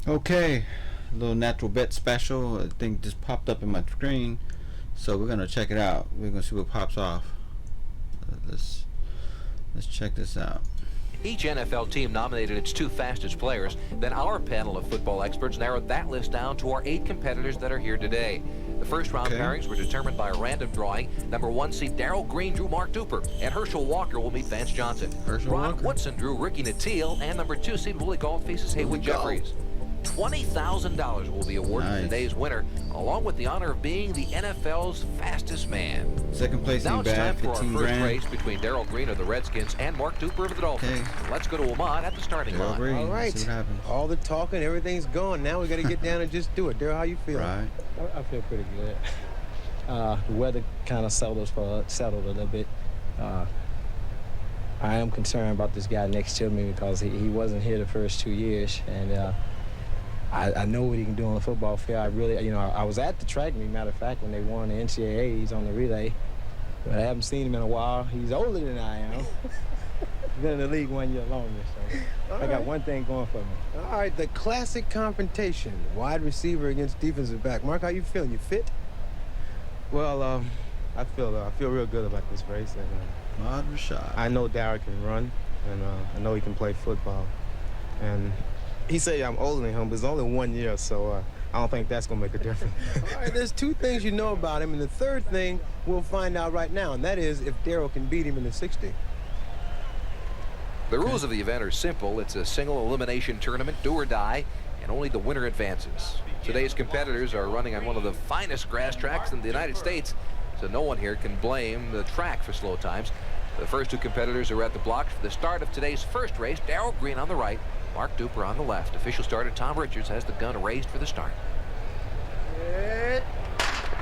Okay, a little natural bet special. I think just popped up in my screen, so we're gonna check it out. We're gonna see what pops off. Let's check this out. Each NFL team nominated its 2 fastest players. Then our panel of football experts narrowed that list down to our 8 competitors that are here today. The first round pairings were determined by a random drawing. Number 1 seed Darrell Green drew Mark Duper, and HERSCHEL Walker will meet Vance Johnson. Rod Woodson drew Ricky Nattiel, and number 2 seed Willie Gault faces Haywood Jeffries. $20,000 will be awarded to today's winner, along with the honor of being the NFL's fastest man. Second place now it's time for our first grand. race between Darrell Green of the Redskins and Mark Duper of the Dolphins. Let's go to Ahmad at the starting line. Green. All right. See what happens. All the talking, everything's gone. Now we got to get down and just do it. Darrell, how you feel? Right. I feel pretty good. The weather kind of settled a little bit. I am concerned about this guy next to me because he wasn't here the first 2 years, and I know what he can do on the football field. I really, I was at the track meet, matter of fact, when they won the NCAA. He's on the relay, but I haven't seen him in a while. He's older than I am. He's been in the league 1 year longer, so I got one thing going for me. All right, the classic confrontation, wide receiver against defensive back. Mark, how you feeling? You fit? Well, I feel real good about this race, and I know Darrell can run, and I know he can play football, and he said I'm older than him, but it's only 1 year, so I don't think that's gonna make a difference. All right, there's 2 things you know about him, and the third thing we'll find out right now, and that is if Darrell can beat him in the 60. The rules of the event are simple. It's a single elimination tournament, do or die, and only the winner advances. Today's competitors are running on one of the finest grass tracks in the United States, so no one here can blame the track for slow times. The first 2 competitors are at the blocks for the start of today's first race. Darrell Green on the right, Mark Duper on the left. Official starter Tom Richards has the gun raised for the start.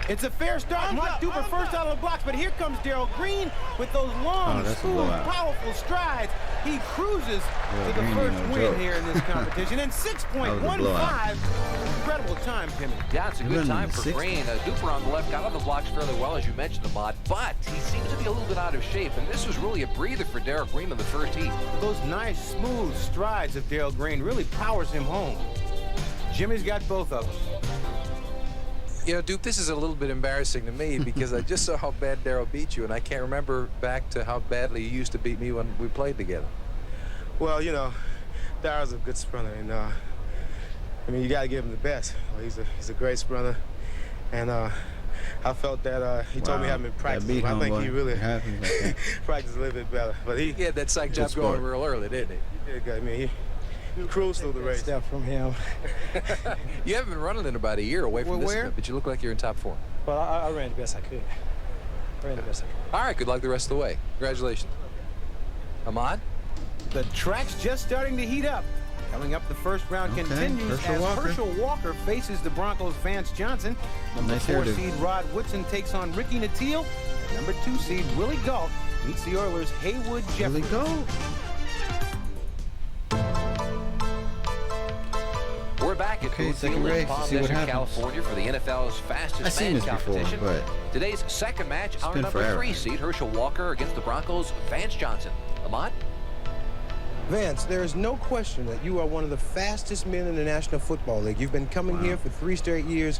It's a fair start. Mark Duper first out of the blocks, but here comes Darrell Green with those long, smooth, powerful strides. He cruises to the first win here in this competition. And 6.15, incredible time, Jimmy. Yeah, it's a good time for Green. Duper on the left got on the blocks fairly well, as you mentioned, Ahmad, but he seems to be a little bit out of shape, and this was really a breather for Darrell Green in the first heat. Those nice, smooth strides of Darrell Green really powers him home. Jimmy's got both of them. You know, Duke, this is a little bit embarrassing to me because I just saw how bad Darrell beat you, and I can't remember back to how badly you used to beat me when we played together. Well, Darrell's a good sprinter, and I mean, you got to give him the best. He's a great sprinter, and I felt that he told me how been practicing. I think he really practiced a little bit better. But he had that psych job going real early, didn't he? He did good. I mean, he cruised through the race. Step from him. You haven't been running in about a year away from this event, but you look like you're in top form. Well, I ran the best I could. All right, good luck the rest of the way. Congratulations. Ahmad? The track's just starting to heat up. Coming up, the first round continues as HERSCHEL Walker faces the Broncos' Vance Johnson. Number 4 seed Rod Woodson takes on Ricky Nattiel. Number 2 seed Willie Gault meets the Oilers' HAYWOOD Jefffiers. We're back at second race. Palm See what Desert, happens. California for the NFL's fastest man competition. But today's second match, our number 3 seed HERSCHEL Walker against the Broncos' Vance Johnson. Ahmad? Vance, there is no question that you are one of the fastest men in the National Football League. You've been coming here for 3 straight years.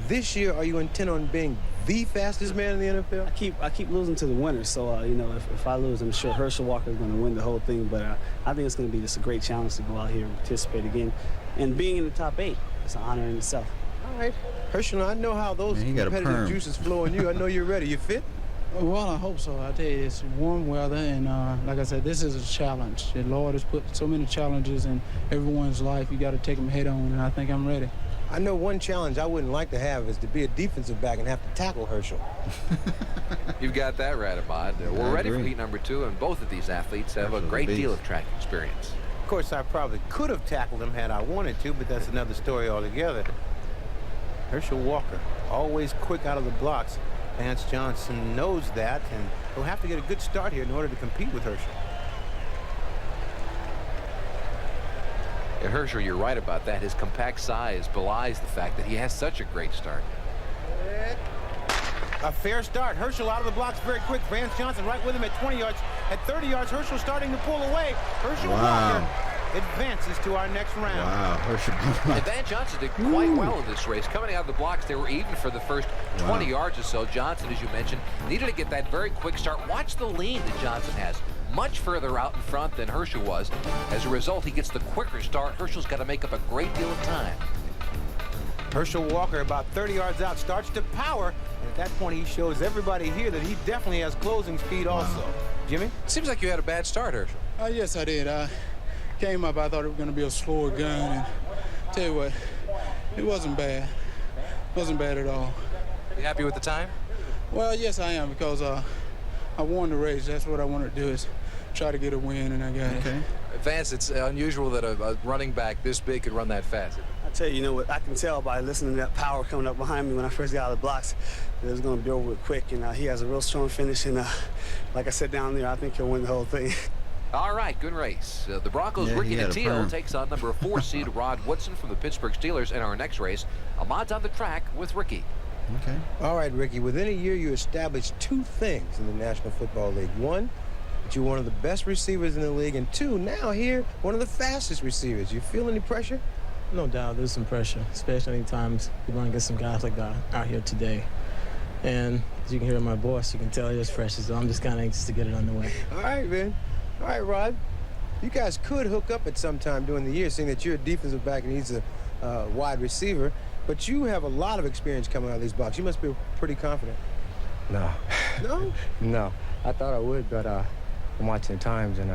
This year, are you intent on being the fastest man in the NFL? I keep losing to the winners, so if I lose, I'm sure HERSCHEL Walker is going to win the whole thing. But I think it's going to be just a great challenge to go out here and participate again, and being in the top 8, it's an honor in itself. All right, HERSCHEL, I know how those competitive juices flow in you. I know you're ready. You fit? Well, I hope so. I tell you, it's warm weather, and like I said, this is a challenge. The Lord has put so many challenges in everyone's life. You got to take them head on, and I think I'm ready. I know one challenge I wouldn't like to have is to be a defensive back and have to tackle HERSCHEL. You've got that right, Ahmad. We're ready for heat number 2, and both of these athletes have a great deal of track experience. Of course, I probably could have tackled him had I wanted to, but that's another story altogether. HERSCHEL Walker, always quick out of the blocks. Vance Johnson knows that, and he'll have to get a good start here in order to compete with HERSCHEL. And HERSCHEL, you're right about that. His compact size belies the fact that he has such a great start. A fair start. HERSCHEL out of the blocks very quick. Vance Johnson right with him at 20 yards. At 30 yards, HERSCHEL starting to pull away. HERSCHEL Walker advances to our next round. Wow, HERSCHEL. And Van Johnson did quite well in this race. Coming out of the blocks, they were even for the first 20 yards or so. Johnson, as you mentioned, needed to get that very quick start. Watch the lean that Johnson has. Much further out in front than HERSCHEL was. As a result, he gets the quicker start. HERSCHEL's got to make up a great deal of time. Herschel Walker, about 30 yards out, starts to power. And at that point, he shows everybody here that he definitely has closing speed also. Jimmy? Seems like you had a bad start, HERSCHEL. Yes, I did. I came up, I thought it was going to be a slower gun. And tell you what, it wasn't bad. It wasn't bad at all. You happy with the time? Well, yes, I am, because I won the race. That's what I wanted to do, is try to get a win, and I got it. Vance, it's unusual that a running back this big could run that fast. I tell you, you know what, I can tell by listening to that power coming up behind me when I first got out of the blocks that it was going to be over with quick, and he has a real strong finish, and like I said down there, I think he'll win the whole thing. All right, good race. The Broncos' Ricky Nattiel takes on number 4 seed Rod Woodson from the Pittsburgh Steelers in our next race. Ahmad's on the track with Ricky. Okay. All right, Ricky, within a year you established 2 things in the National Football League. 1, that you're one of the best receivers in the league, and 2, now here, one of the fastest receivers. You feel any pressure? No doubt there's some pressure, especially any times you're going to get some guys like that out here today. And as you can hear in my voice, you can tell there's pressure, so I'm just kind of anxious to get it underway. All right, man. All right, Rod. You guys could hook up at some time during the year, seeing that you're a defensive back and he's a wide receiver. But you have a lot of experience coming out of these blocks. You must be pretty confident. No. No? No. I thought I would, but I'm watching the times, and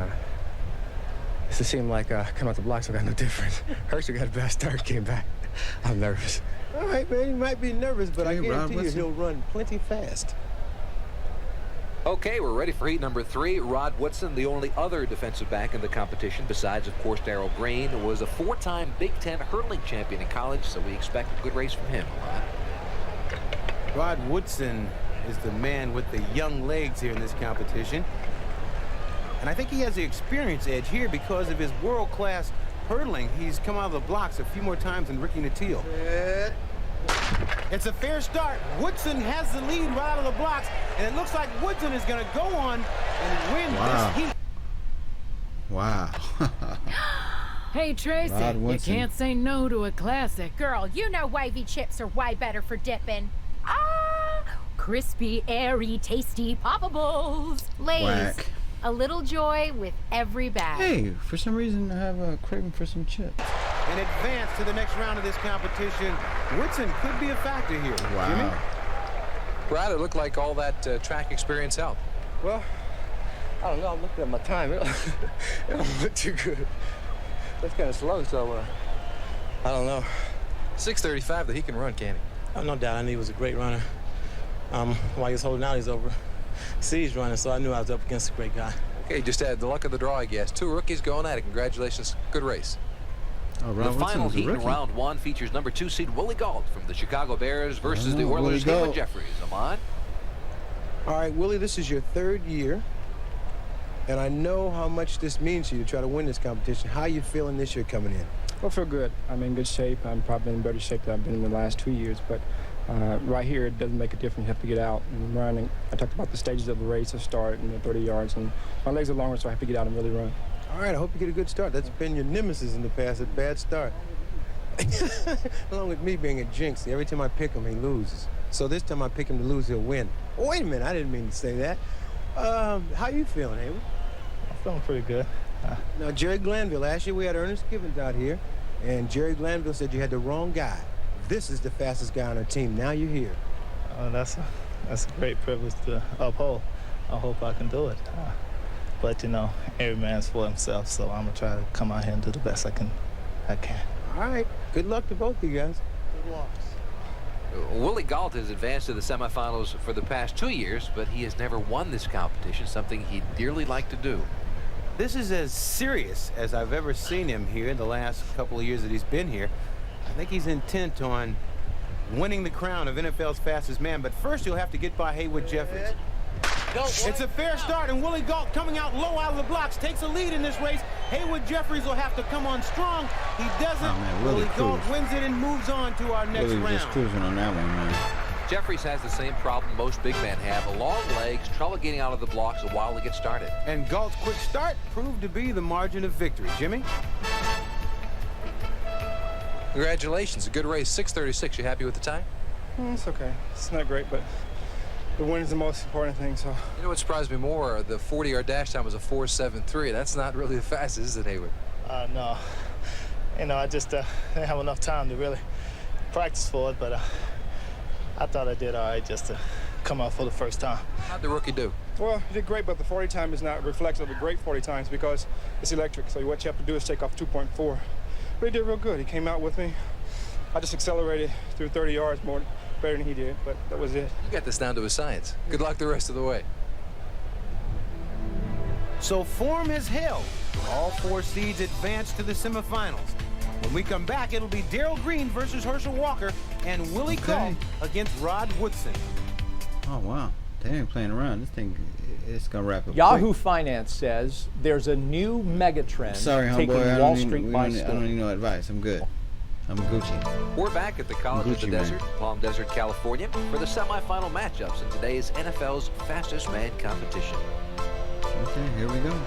it seemed like coming out the blocks, I got no difference. HERSCHEL got a bad start, came back. I'm nervous. All right, man. You might be nervous, but I guarantee you he'll run plenty fast. Okay, we're ready for heat number 3. Rod Woodson, the only other defensive back in the competition, besides, of course, Darrell Green, was a 4-time Big Ten hurdling champion in college, so we expect a good race from him. Rod Woodson is the man with the young legs here in this competition. And I think he has the experience edge here because of his world-class hurdling. He's come out of the blocks a few more times than Ricky Nattiel. It's a fair start. Woodson has the lead right out of the blocks, and it looks like Woodson is going to go on and win this heat. Wow. Hey, Tracy, you can't say no to a classic. Girl, you know wavy chips are way better for dipping. Crispy, airy, tasty poppables. Lay's. A little joy with every bag. Hey, for some reason I have a craving for some chips. In advance to the next round of this competition, Woodson could be a factor here. Wow. Jimmy? Brad, it looked like all that track experience helped. Well, I don't know. I'm looking at my time. It don't look too good. That's kind of slow, so I don't know. 6:35 that he can run, can he? Oh, no doubt. I knew he was a great runner. While he was holding out, he's over. See, he's running, so I knew I was up against a great guy. Okay, just had the luck of the draw, I guess. 2 rookies going at it. Congratulations. Good race. The final heat in round 1 features number 2 seed Willie Gault from the Chicago Bears versus the Oilers' JEFFIRES. Ahmad? All right, Willie, this is your 3rd year, and I know how much this means to you to try to win this competition. How are you feeling this year coming in? Well, I feel good. I'm in good shape. I'm probably in better shape than I've been in the last 2 years, but right here, it doesn't make a difference. You have to get out and run. And I talked about the stages of the race. I start in the 30 yards, and my legs are longer, so I have to get out and really run. All right, I hope you get a good start. That's been your nemesis in the past, a bad start. Along with me being a jinx, every time I pick him, he loses. So this time I pick him to lose, he'll win. Oh, wait a minute, I didn't mean to say that. How you feeling, Haywood? I'm feeling pretty good. Now, Jerry Glanville, last year we had Ernest Givens out here, and Jerry Glanville said you had the wrong guy. This is the fastest guy on our team. Now you're here. That's a great privilege to uphold. I hope I can do it. But, you know, every man's for himself, so I'm going to try to come out here and do the best I can. All right. Good luck to both of you guys. Good luck. Willie Gault has advanced to the semifinals for the past 2 years, but he has never won this competition, something he'd dearly like to do. This is as serious as I've ever seen him here in the last couple of years that he's been here. I think he's intent on winning the crown of NFL's fastest man, but first he'll have to get by Haywood Jeffires. It's a fair start, and Willie Gault coming out low out of the blocks takes a lead in this race. Haywood Jeffires will have to come on strong. He doesn't. Oh, man, Willie Gault wins it and moves on to our next round. Just cruising on that one, man. Jeffries has the same problem most big men have. Long legs, trouble getting out of the blocks a while to get started. And Galt's quick start proved to be the margin of victory. Jimmy? Congratulations. A good race. 6:36. You happy with the time? It's okay. It's not great, but the win is the most important thing, so. You know what surprised me more? The 40-yard dash time was a 4.73. That's not really the fastest, is it, Haywood? No. You know, I just didn't have enough time to really practice for it, but I thought I did all right just to come out for the first time. How'd the rookie do? Well, he did great, but the 40 time is not reflective of great 40 times because it's electric. So what you have to do is take off 2.4. But he did real good. He came out with me. I just accelerated through 30 yards better than he did, but that was it. You got this down to a science. Good luck the rest of the way. So form has held. All 4 seeds advance to the semifinals. When we come back, it'll be Darrell Green versus Herschel Walker and Willie Galt against Rod Woodson. Oh, wow. They ain't playing around. This thing, it's going to wrap up Yahoo quick. Finance says there's a new megatrend taking homeboy, Wall Street by storm. I don't need no advice. I'm good. I'm Gucci. We're back at the College of the Desert, Palm Desert, California, for the semifinal matchups in today's NFL's Fastest Man competition. Okay, here we go.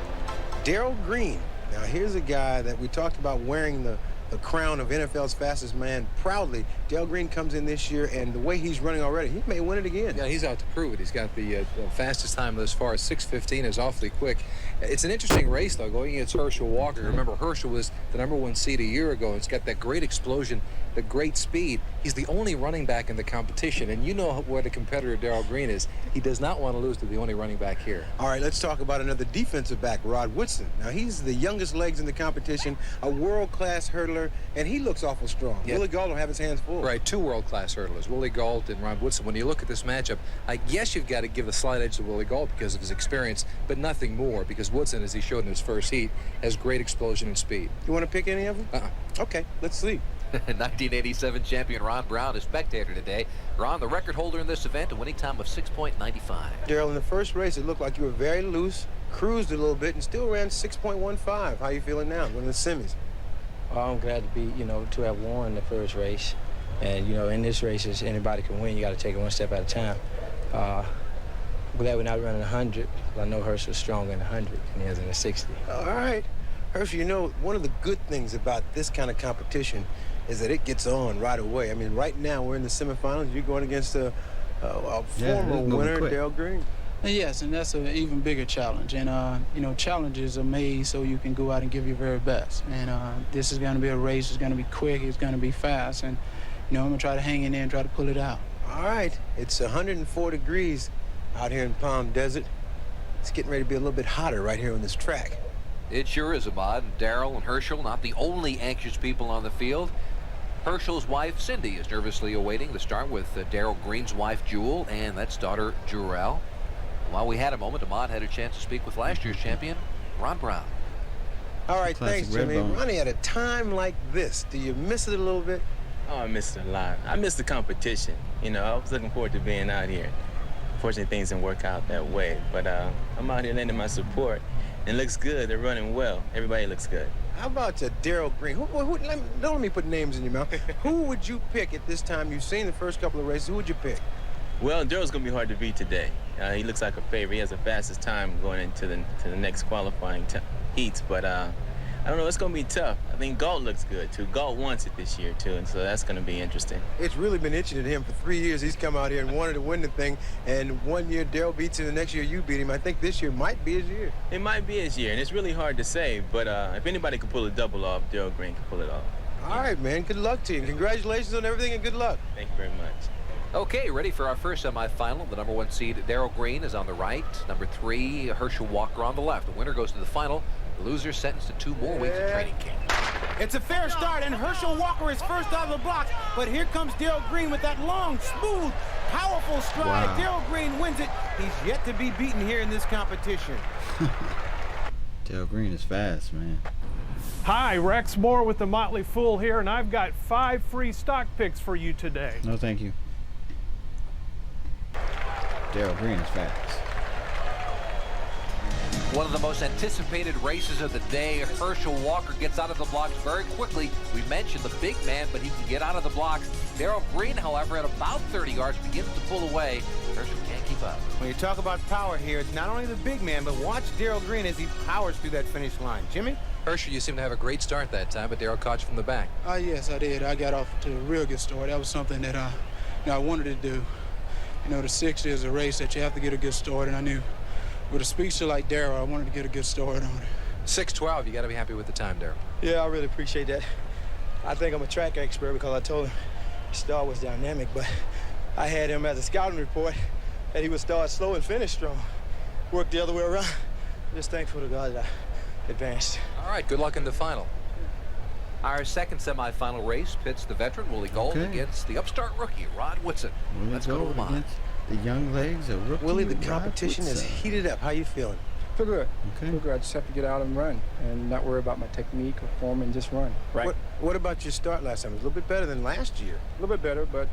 Darrell Green. Now, here's a guy that we talked about wearing the crown of NFL's fastest man proudly. Darrell Green comes in this year, and the way he's running already, he may win it again. Yeah, he's out to prove it. He's got the fastest time thus far. 6:15 is awfully quick. It's an interesting race, though, going against Herschel Walker. Remember, Herschel was the #1 seed a year ago, and it's got that great explosion, the great speed. He's the only running back in the competition, and you know what a competitor Darrell Green is. He does not want to lose to the only running back here. All right, let's talk about another defensive back, Rod Woodson. Now, he's the youngest legs in the competition, a world-class hurdler, and he looks awful strong. Yeah. Willie Galt will have his hands full. Right, 2 world-class hurdlers, Willie Galt and Rod Woodson. When you look at this matchup, I guess you've got to give a slight edge to Willie Galt because of his experience, but nothing more, because Woodson, as he showed in his first heat, has great explosion and speed. You want to pick any of them? Okay, let's see. 1987 champion Ron Brown is spectator today. Ron, the record holder in this event, a winning time of 6.95. Darrell, in the first race, it looked like you were very loose, cruised a little bit, and still ran 6.15. How you feeling now, in the semis? Well, I'm glad to be, to have won the first race. And, in this race, anybody can win. You got to take it one step at a time. I'm glad we're not running 100. I know Herschel's stronger in 100 than he is in the 60. All right. Herschel, one of the good things about this kind of competition is that it gets on right away. I mean, right now we're in the semifinals. You're going against a former winner, Darrell Green. Yes, and that's an even bigger challenge. And, challenges are made so you can go out and give your very best. And this is going to be a race. It's going to be quick. It's going to be fast. And, I'm going to try to hang in there and try to pull it out. All right. It's 104 degrees out here in Palm Desert. It's getting ready to be a little bit hotter right here on this track. It sure is, Ahmad. Darrell and Herschel, not the only anxious people on the field. Herschel's wife, Cindy, is nervously awaiting the start with Darrell Green's wife, Jewel, and that's daughter, Jurel. While we had a moment, Ahmad had a chance to speak with last year's champion, Ron Brown. All right, thanks, Jimmy. Ronnie, at a time like this, do you miss it a little bit? Oh, I miss it a lot. I miss the competition. I was looking forward to being out here. Unfortunately, things didn't work out that way, but I'm out here lending my support. It looks good. They're running well. Everybody looks good. How about Darrell Green? Don't let me put names in your mouth. Who would you pick at this time? You've seen the first couple of races. Who would you pick? Well, Darrell's going to be hard to beat today. He looks like a favorite. He has the fastest time going into the next qualifying heats, but I don't know. It's going to be tough. I think Galt looks good, too. Galt wants it this year, too, and so that's going to be interesting. It's really been itching at him for 3 years. He's come out here and wanted to win the thing, and 1 year Darrell beats him, the next year you beat him. I think this year might be his year. It might be his year, and it's really hard to say, but if anybody can pull a double off, Darrell Green can pull it off. All right, man. Good luck to you. Congratulations on everything, and good luck. Thank you very much. Okay, ready for our first semifinal. The #1 seed, Darrell Green, is on the right. #3, Herschel Walker on the left. The winner goes to the final. The loser sentenced to 2 more weeks of training camp. It's a fair start, and Herschel Walker is first out of the blocks. But here comes Darrell Green with that long, smooth, powerful stride. Wow. Darrell Green wins it. He's yet to be beaten here in this competition. Darrell Green is fast, man. Hi, Rex Moore with the Motley Fool here, and I've got 5 free stock picks for you today. No, thank you. Darrell Green is fast. One of the most anticipated races of the day. Herschel Walker gets out of the blocks very quickly. We mentioned the big man, but he can get out of the blocks. Darrell Green, however, at about 30 yards, begins to pull away. Herschel can't keep up. When you talk about power here, it's not only the big man, but watch Darrell Green as he powers through that finish line. Jimmy? Herschel, you seem to have a great start that time, but Darrell caught you from the back. Yes, I did. I got off to a real good start. That was something that I wanted to do. You know, the 60 is a race that you have to get a good start, and I knew with a speedster like Darrell, I wanted to get a good start on it. 6:12, you got to be happy with the time, Darrell. Yeah, I really appreciate that. I think I'm a track expert because I told him his start was dynamic, but I had him as a scouting report that he would start slow and finish strong. Work the other way around. Just thankful to God that I advanced. All right, good luck in the final. Our second semifinal race pits the veteran Willie Gold against the upstart rookie Rod Woodson. Let's go to Lamont. The young legs of rookie. Willie, the competition is heated up. How you feeling? Feel good. Feel good. I just have to get out and run and not worry about my technique or form and just run. Right. What about your start last time? It was a little bit better than last year. A little bit better, but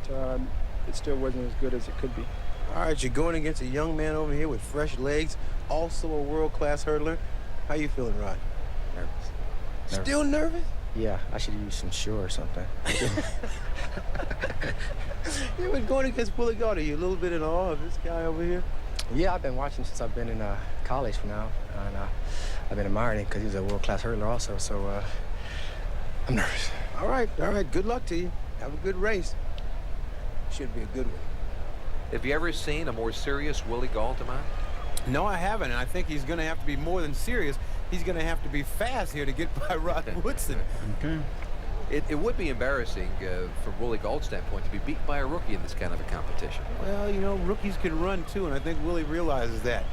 it still wasn't as good as it could be. All right, you're going against a young man over here with fresh legs, also a world-class hurdler. How you feeling, Rod? Nervous. Still nervous? Yeah, I should use some Sure or something. You been going against Willie Gold. Are you a little bit in awe of this guy over here? Yeah, I've been watching since I've been in college for now, and I've been admiring him because he's a world-class hurdler also, so I'm nervous. All right, good luck to you. Have a good race. Should be a good one. Have you ever seen a more serious Willie Gold, Lamont? No, I haven't, and I think he's going to have to be more than serious. He's going to have to be fast here to get by Rod Woodson. Okay. It would be embarrassing from Willie Gold's standpoint to be beaten by a rookie in this kind of a competition. Well, you know, rookies can run too, and I think Willie realizes that.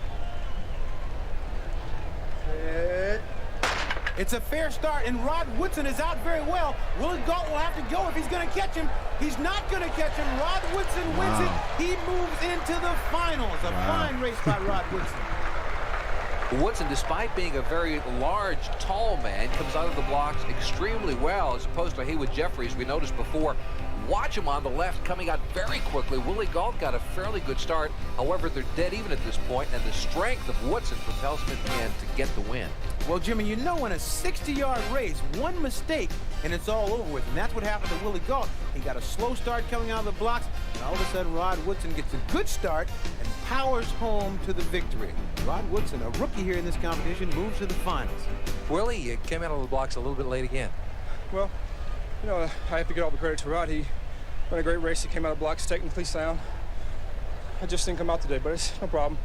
It's a fair start, and Rod Woodson is out very well. Willie Gold will have to go if he's going to catch him. He's not going to catch him. Rod Woodson wins it. He moves into the finals. A fine race by Rod Woodson. Woodson, despite being a very large, tall man, comes out of the blocks extremely well, as opposed to Haywood Jeffries, we noticed before. Watch him on the left, coming out very quickly. Willie Gold got a fairly good start. However, they're dead even at this point, and the strength of Woodson propels him at the end to get the win. Well, Jimmy, you know, in a 60-yard race, one mistake, and it's all over with. And that's what happened to Willie Gold. He got a slow start coming out of the blocks, and all of a sudden, Rod Woodson gets a good start and powers home to the victory. Rod Woodson, a rookie here in this competition, moves to the finals. Willie, you came out of the blocks a little bit late again. Well, you know, I have to give all the credit to Rod. He ran a great race. He came out of the blocks technically sound. I just didn't come out today, but it's no problem.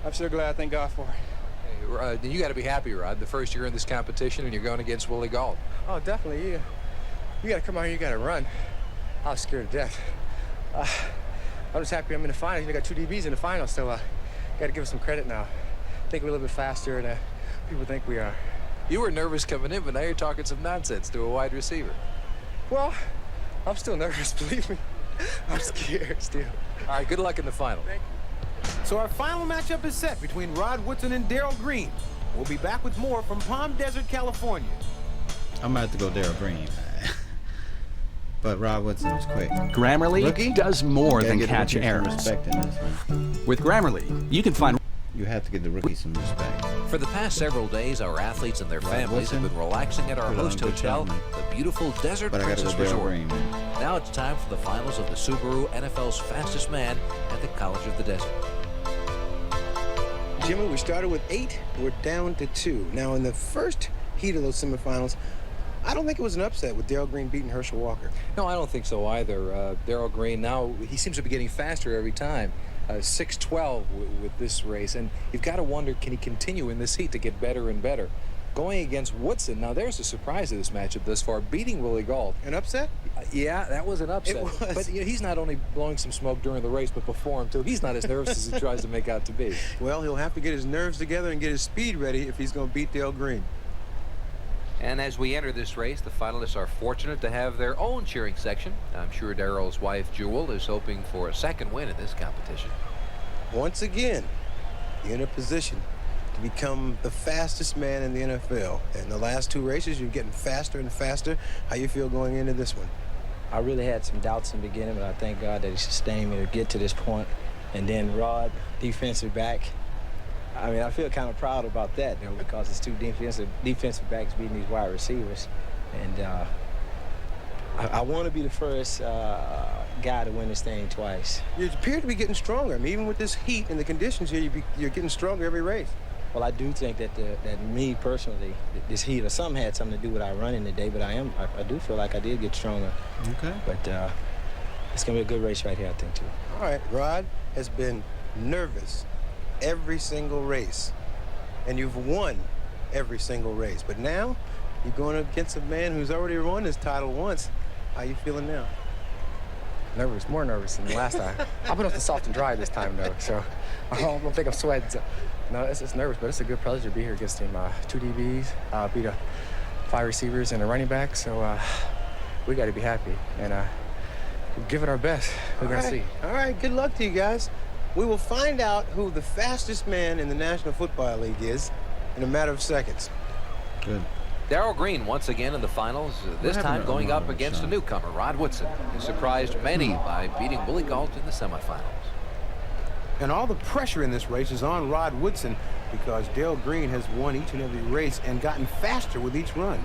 I'm still glad. Thank God for it. Hey, you got to be happy, Rod. The first year in this competition, and you're going against Willie Gold. Oh, definitely. You got to come out here. You got to run. I was scared to death. I'm just happy I'm in the finals. You got 2 DBs in the finals, so got to give us some credit now. I think we're a little bit faster than people think we are. You were nervous coming in, but now you're talking some nonsense to a wide receiver. Well, I'm still nervous, believe me. I'm scared still. All right, good luck in the final. Thank you. So our final matchup is set between Rod Woodson and Darrell Green. We'll be back with more from Palm Desert, California. I'm going to have to go Darrell Green. But Rod Woodson was quick. Grammarly does more than catch errors. With Grammarly, you can find... You have to give the rookie some respect. For the past several days, our athletes and their families have been relaxing at our host hotel, the beautiful Desert Princess Resort. Now it's time for the finals of the Subaru NFL's Fastest Man at the College of the Desert. Jimmy, we started with 8. We're down to 2. Now, in the first heat of those semifinals, I don't think it was an upset with Darrell Green beating Herschel Walker. No, I don't think so either. Darrell Green, now he seems to be getting faster every time. 6:12 with this race, and you've got to wonder, can he continue in this heat to get better and better? Going against Woodson, now there's a surprise of this matchup thus far, beating Willie Gold. An upset? Yeah, that was an upset. It was. But you know, he's not only blowing some smoke during the race, but before him too. He's not as nervous as he tries to make out to be. Well, he'll have to get his nerves together and get his speed ready if he's going to beat Darrell Green. And as we enter this race, the finalists are fortunate to have their own cheering section. I'm sure Darrell's wife, Jewel, is hoping for a second win in this competition. Once again, you're in a position to become the fastest man in the NFL. In the last 2 races, you're getting faster and faster. How you feel going into this one? I really had some doubts in the beginning, but I thank God that he sustained me to get to this point. And then Rod, defensive back, I mean, I feel kind of proud about that, you know, because it's two defensive backs beating these wide receivers. And I want to be the first guy to win this thing twice. You appear to be getting stronger. I mean, even with this heat and the conditions here, you're getting stronger every race. Well, I do think that me personally, this heat or something had something to do with our running today, but I do feel like I did get stronger. Okay. But it's going to be a good race right here, I think, too. All right, Rod has been nervous every single race, and you've won every single race. But now you're going against a man who's already won this title once. How you feeling now? Nervous, more nervous than the last time. I've been up to soft and dry this time, though, so I don't think I'm sweating. So, no, it's nervous, but it's a good pleasure to be here against him. 2 DBs, beat 5 receivers and a running back, so we got to be happy and we'll give it our best. We're going to see. All right, good luck to you guys. We will find out who the fastest man in the National Football League is in a matter of seconds. Good. Darrell Green once again in the finals, this time going up against a newcomer, Rod Woodson. He surprised many by beating Willie Gault in the semifinals. And all the pressure in this race is on Rod Woodson because Darrell Green has won each and every race and gotten faster with each run.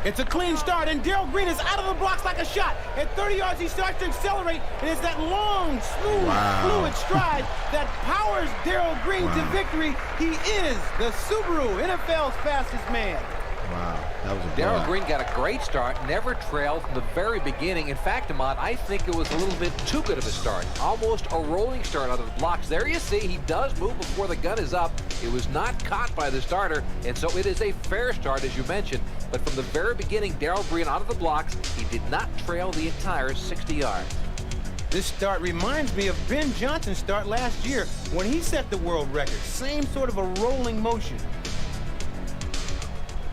It's a clean start, and Darrell Green is out of the blocks like a shot. At 30 yards, he starts to accelerate, and it's that long, smooth, fluid stride that powers Darrell Green to victory. He is the Subaru NFL's fastest man. Wow, that was a Darrell Green got a great start, never trailed from the very beginning. In fact, Ahmad, I think it was a little bit too good of a start. Almost a rolling start out of the blocks. There you see, he does move before the gun is up. It was not caught by the starter, and so it is a fair start, as you mentioned. But from the very beginning, Darrell Green out of the blocks, he did not trail the entire 60 yards. This start reminds me of Ben Johnson's start last year when he set the world record. Same sort of a rolling motion.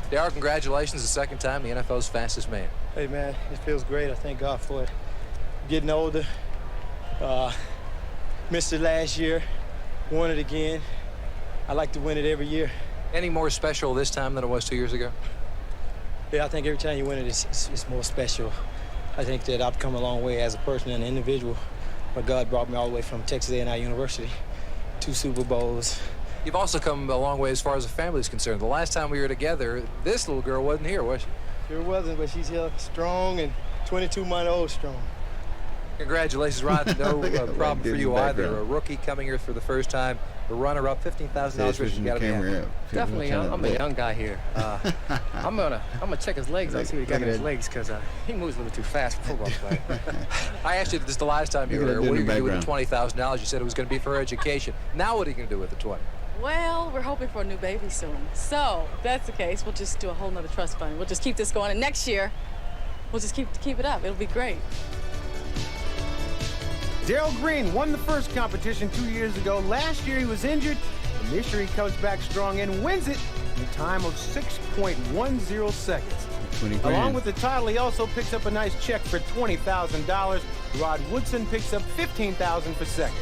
Darrell, congratulations, the second time the NFL's fastest man. Hey, man, it feels great. I thank God for it. Getting older. Missed it last year. Won it again. I like to win it every year. Any more special this time than it was 2 years ago? Yeah, I think every time you win it, it's more special. I think that I've come a long way as a person and an individual. But God brought me all the way from Texas A&M University, 2 Super Bowls. You've also come a long way as far as the family is concerned. The last time we were together, this little girl wasn't here, was she? Sure wasn't, but she's here strong and 22-month-old strong. Congratulations, Rod. No problem for you either. A rookie coming here for the first time, the runner-up, $15,000. You got to be happy. Definitely, I'm a young guy here. I'm gonna check his legs. I'll see what he got in his legs because he moves a little too fast for football play. I asked you this the last time you were here. What are you going to do with the $20,000? You said it was going to be for education. Now what are you going to do with the 20? Well, we're hoping for a new baby soon. So if that's the case, we'll just do a whole nother trust fund. We'll just keep this going, and next year, we'll just keep it up. It'll be great. Darrell Green won the first competition 2 years ago. Last year he was injured, and this year he comes back strong and wins it in a time of 6.10 seconds. Along with the title, he also picks up a nice check for $20,000. Rod Woodson picks up $15,000 for second.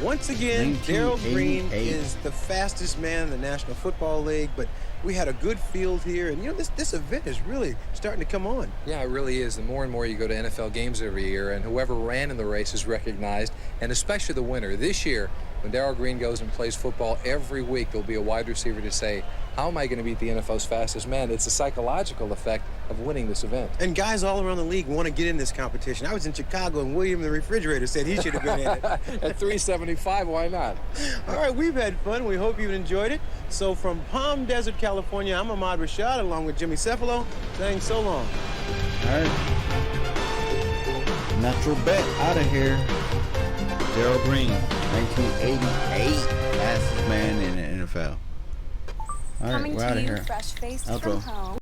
Once again, Darrell Green is the fastest man in the National Football League, but we had a good field here, and you know, this event is really starting to come on. Yeah, it really is. The more and more you go to NFL games every year, and whoever ran in the race is recognized, and especially the winner. This year, when Darrell Green goes and plays football every week, there'll be a wide receiver to say, how am I going to beat the NFL's fastest man? It's a psychological effect of winning this event. And guys all around the league want to get in this competition. I was in Chicago, and William the Refrigerator said he should have been in it. At 375, why not? All right, we've had fun. We hope you've enjoyed it. So from Palm Desert, California, I'm Ahmad Rashad, along with Jimmy Cephalo, saying so long. All right. Natural bet out of here. Darrell Green, 1988, fastest man in the NFL. All right, we're out of here. Fresh-faced Outro. from home.